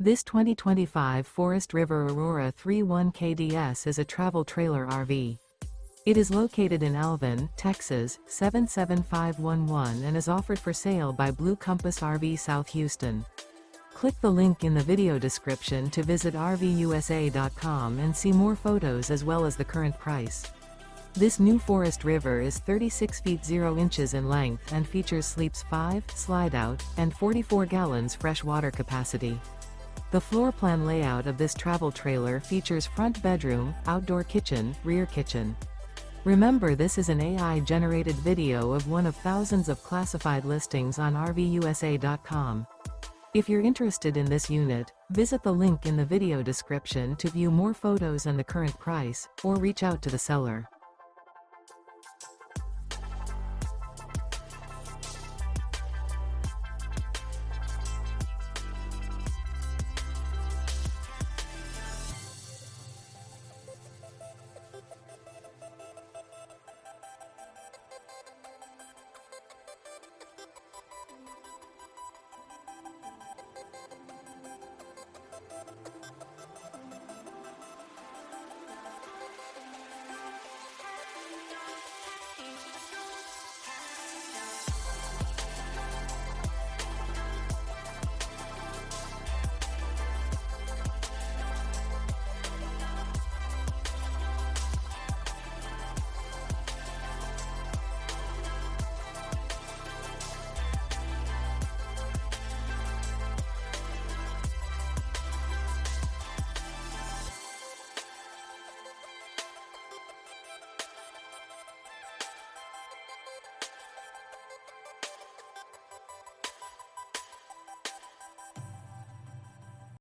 This 2025 Forest River Aurora 31 KDS is a travel trailer RV. It is located in Alvin, Texas, 77511 and is offered for sale by Blue Compass RV South Houston. Click the link in the video description to visit RVUSA.com and see more photos as well as the current price. This new Forest River is 36 feet 0 inches in length and features sleeps 5, slide-out, and 44 gallons fresh water capacity. The floor plan layout of this travel trailer features front bedroom, outdoor kitchen, rear kitchen. Remember, this is an AI-generated video of one of thousands of classified listings on RVUSA.com. If you're interested in this unit, visit the link in the video description to view more photos and the current price, or reach out to the seller.